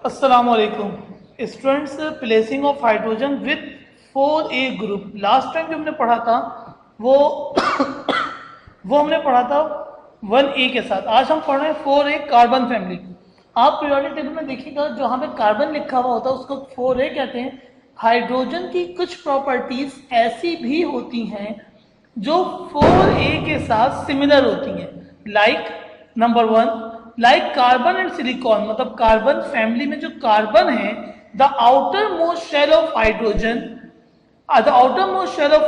अस्सलाम वालेकुम students. Placing of hydrogen with 4a group. Last time जो हमने पढ़ा था वो वो हमने पढ़ा था 1a के साथ। आज हम पढ़ रहे हैं 4a कार्बन फैमिली। आप पीरियोडिक टेबल में देखिएगा जहां पे कार्बन लिखा हुआ होता है उसको 4a कहते हैं। हाइड्रोजन की कुछ प्रॉपर्टीज ऐसी भी होती हैं जो 4a के साथ सिमिलर होती हैं। Like number 1, like carbon and silicon, मतलब कार्बन फैमिली में जो कार्बन है, the outer most shell of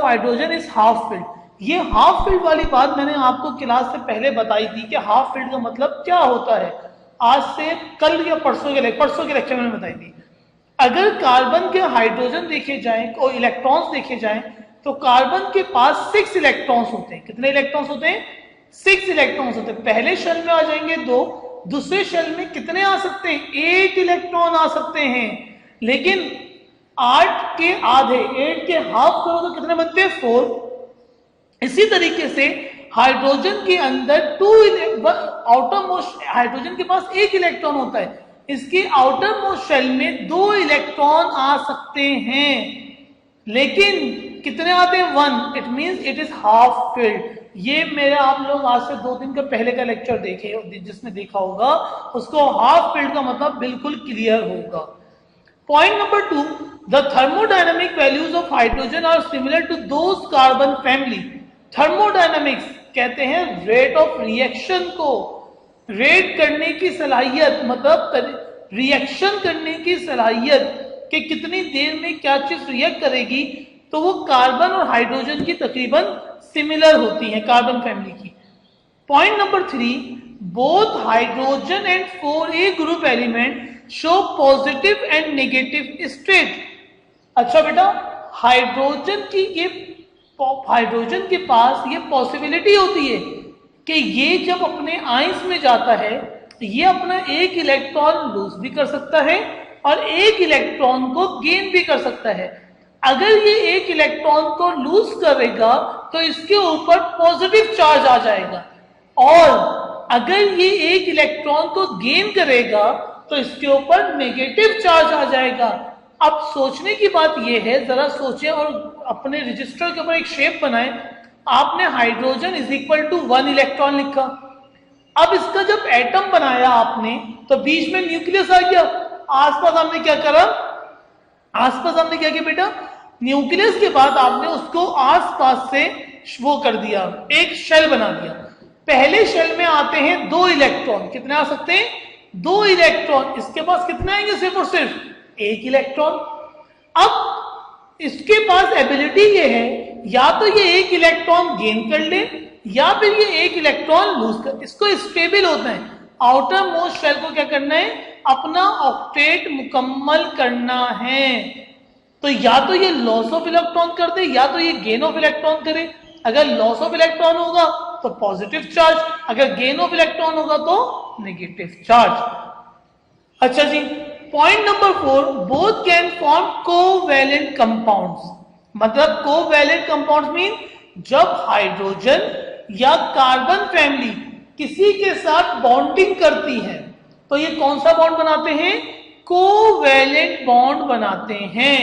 hydrogen is half filled. ये हाफ फिल्ड वाली बात मैंने आपको क्लास से पहले बताई थी कि हाफ फिल्ड का मतलब क्या होता है। आज से कल या परसों के लेक्चर में बताई थी। अगर कार्बन के हाइड्रोजन देखे जाएं और इलेक्ट्रॉन्स देखे जाएं तो कार्बन के पास 6 इलेक्ट्रॉन्स होते हैं। कितने इलेक्ट्रॉन्स होते हैं? 6 इलेक्ट्रॉन्स होते हैं। पहले शेल में आ जाएंगे 2, दूसरे शेल में कितने आ सकते हैं? 8 इलेक्ट्रॉन आ सकते हैं। लेकिन 8 के आधे, 8 के हाफ करो तो कितने बनते हैं? 4। इसी तरीके से हाइड्रोजन के अंदर आउटर मोस्ट हाइड्रोजन के पास 1 इलेक्ट्रॉन होता है। इसके आउटर मोस्ट शेल में 2 इलेक्ट्रॉन आ सकते हैं, लेकिन कितने आते हैं? 1। It means it is half filled. ये मेरा आप लोग आज से 2 दिन का पहले का लेक्चर देखे, जिसने देखा होगा उसको हाफ फिल्ड का मतलब बिल्कुल क्लियर होगा। Point number 2, the thermodynamic values of hydrogen are similar to those carbon family. Thermodynamics कहते हैं रेट ऑफ रिएक्शन को, रेट करने की सलाहियत, मतलब रिएक्शन करने की सलाहियत कि कितनी देर में क्या चीज रिएक्ट करेगी, तो वो कार्बन और हाइड्रोजन की तकरीबन सिमिलर होती है, कार्बन फैमिली की। Point number 3, both hydrogen and 4a group element show positive and negative state. अच्छा बेटा, हाइड्रोजन के पास ये पॉसिबिलिटी होती है कि ये जब अपने आयंस में जाता है ये अपना 1 इलेक्ट्रॉन लूज भी कर सकता है और 1 इलेक्ट्रॉन को गेन भी कर सकता है। अगर ये 1 इलेक्ट्रॉन को लूज करेगा तो इसके ऊपर पॉजिटिव चार्ज आ जाएगा, और अगर ये 1 इलेक्ट्रॉन को गेन करेगा तो इसके ऊपर नेगेटिव चार्ज आ जाएगा। अब सोचने की बात यह है, जरा सोचें और अपने रजिस्टर के ऊपर एक शेप बनाएं। आपने hydrogen is equal to 1 electron लिखा। अब इसका जब एटम बनाया आपने तो बीच में न्यूक्लियस आ गया। आसपास हमने क्या करा? आसपास हमने क्या किया बेटा? न्यूक्लियस के बाद आपने उसको आसपास से वो कर दिया, एक शेल बना दिया। पहले शेल में आते हैं 2 इलेक्ट्रॉन। कितने आ सकते हैं? 2 इलेक्ट्रॉन। इसके पास कितने आएंगे? सिर्फ और सिर्फ 1 इलेक्ट्रॉन। अब इसके पास एबिलिटी ये है, या तो ये 1 इलेक्ट्रॉन गेन कर ले या फिर ये 1 इलेक्ट्रॉन लूज कर। इसको स्टेबल होता है। आउटर मोस्ट शेल को क्या करना है? अपना ऑक्टेट मुकम्मल करना है। तो या तो ये लॉस ऑफ इलेक्ट्रॉन कर दे या तो ये गेन ऑफ इलेक्ट्रॉन करे। अगर लॉस ऑफ इलेक्ट्रॉन होगा तो पॉजिटिव चार्ज, अगर गेन ऑफ इलेक्ट्रॉन होगा तो नेगेटिव चार्ज। अच्छा जी, point number 4, both can form covalent compounds. मतलब कोवैलेंट कंपाउंड्स मीन जब हाइड्रोजन या कार्बन फैमिली किसी के साथ बॉन्डिंग करती है तो ये कौन सा बॉन्ड बनाते हैं? कोवैलेंट बॉन्ड बनाते हैं।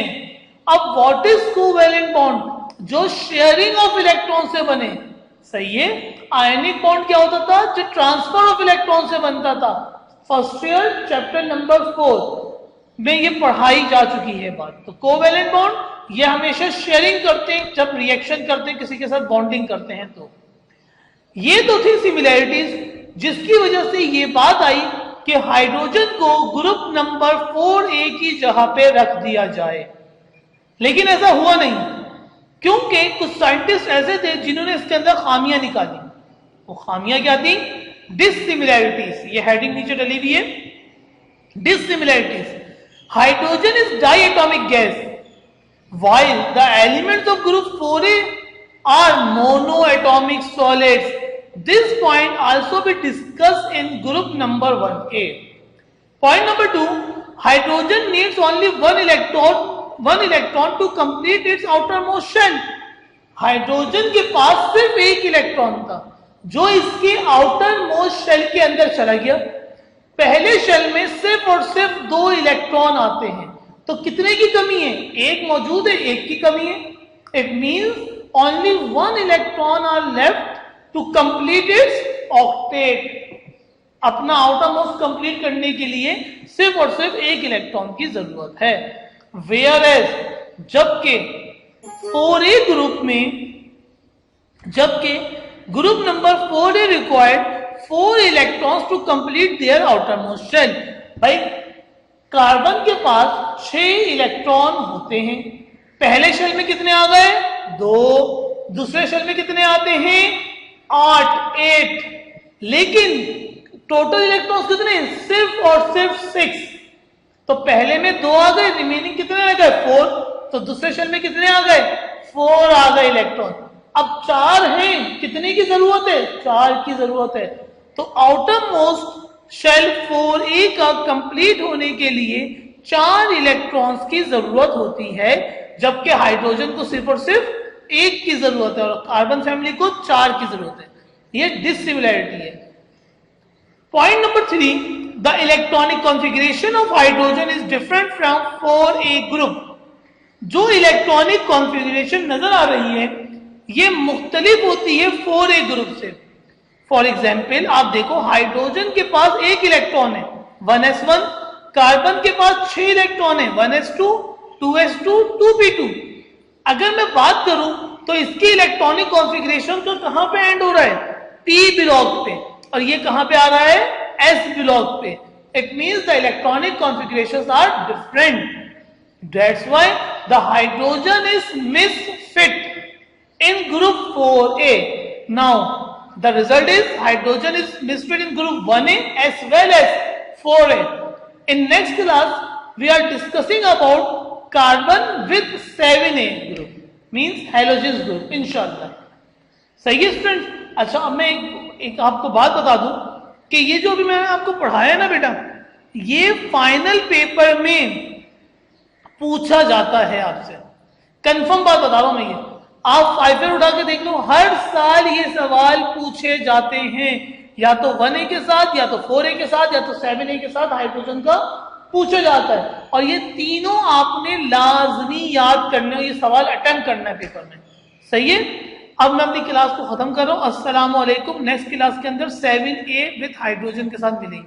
अब व्हाट इज कोवैलेंट बॉन्ड? जो शेयरिंग ऑफ इलेक्ट्रॉन से बने। सही है। आयनिक बॉन्ड क्या होता था? जो ट्रांसफर ऑफ इलेक्ट्रॉन से बनता था। फर्स्ट ईयर चैप्टर नंबर 4 में ये पढ़ाई जा चुकी है बात। तो कोवैलेंट बॉन्ड ये हमेशा शेयरिंग करते हैं, जब रिएक्शन करते हैं किसी के साथ बॉन्डिंग करते हैं। तो ये तो थी सिमिलैरिटीज जिसकी वजह से ये बात आई कि हाइड्रोजन को ग्रुप नंबर 4a की जगह पे रख दिया जाए। लेकिन ऐसा हुआ नहीं, क्योंकि कुछ साइंटिस्ट ऐसे थे जिन्होंने इसके अंदर खामियां निकाली। वो खामियां क्या थी? डिससिमिलैरिटीज। ये हेडिंग नीचे डली हुई है, dissimilarities. Hydrogen is diatomic gas while the elements of group 4a are monoatomic solids. This point also be discussed in group number 1a. Point number 2, hydrogen needs only one electron to complete its outermost shell. Hydrogen के पास सिर्फ 1 electron था जो इसके outer most shell के अंदर चला गया। पहले शेल में सिर्फ और सिर्फ 2 इलेक्ट्रॉन आते हैं, तो कितने की कमी है? एक मौजूद है, एक की कमी है। It means only 1 electron are left to complete its octet. अपना आउटर मोस्ट कंप्लीट करने के लिए सिर्फ और सिर्फ 1 इलेक्ट्रॉन की जरूरत है। वेयर एज जबकि 4a ग्रुप में, जबकि group number 4a required 4 electrons to complete their outer most shell. भाई कार्बन के पास 6 इलेक्ट्रॉन होते हैं। पहले शेल में कितने आ गए? 2। दूसरे शेल में कितने आते हैं? 8। लेकिन टोटल इलेक्ट्रॉन्स कितने? सिर्फ और सिर्फ 6। तो पहले में 2 आ गए, रिमेनिंग कितने आ गए? 4। तो दूसरे शेल में कितने आ गए? 4 आ गए इलेक्ट्रॉन। अब 4 हैं, कितने की जरूरत है? 4 की जरूरत है। तो आउटर मोस्ट शेल 4a का कंप्लीट होने के लिए 4 इलेक्ट्रॉन्स की जरूरत होती है, जबकि हाइड्रोजन को सिर्फ और सिर्फ 1 की जरूरत है और कार्बन फैमिली को 4 की जरूरत है। ये डिसिमिलैरिटी है। Point number 3, the electronic configuration of hydrogen is different from 4a group. जो इलेक्ट्रॉनिक कॉन्फ़िगरेशन नजर आ रही है ये मुख्तलिफ होती है 4a ग्रुप से। फॉर एग्जाम्पल आप देखो, हाइड्रोजन के पास 1 इलेक्ट्रॉन है 1s1, कार्बन के पास 6 इलेक्ट्रॉन है 1s2, 2s2, 2p2। अगर मैं बात करूं तो इसकी इलेक्ट्रॉनिक कॉन्फ़िगरेशन तो कहां पे एंड हो रहा है? p ब्लॉक पे, और ये कहां पे आ रहा है? s ब्लॉक पे। It means the electronic configurations are different. That's why the hydrogen is misfit in group 4a. Now the result is hydrogen is misfit in group 1a as well as 4a. In next class we are discussing about carbon with 7a group, means halogens group, इंशाल्लाह। सही है student? अच्छा, अब मैं एक आपको बात बता दूं कि ये जो अभी मैंने आपको पढ़ाया ना बेटा, ये फाइनल पेपर में पूछा जाता है आपसे। कंफर्म बात बता रहा हूं मैं, ये आप फाइफर उठा के देख लो, हर साल ये सवाल पूछे जाते हैं, या तो 1a के साथ, या तो 4a के साथ, या तो 7a के साथ हाइड्रोजन का पूछा जाता है। और ये तीनों आपने लाजमी याद करने, ये सवाल अटेम्प्ट करना है पेपर में। सही है? अब मैं अपनी क्लास को खत्म कर रहा हूं। अस्सलाम वालेकुम। नेक्स्ट क्लास के अंदर 7a विद हाइड्रोजन के साथ मिलेंगे।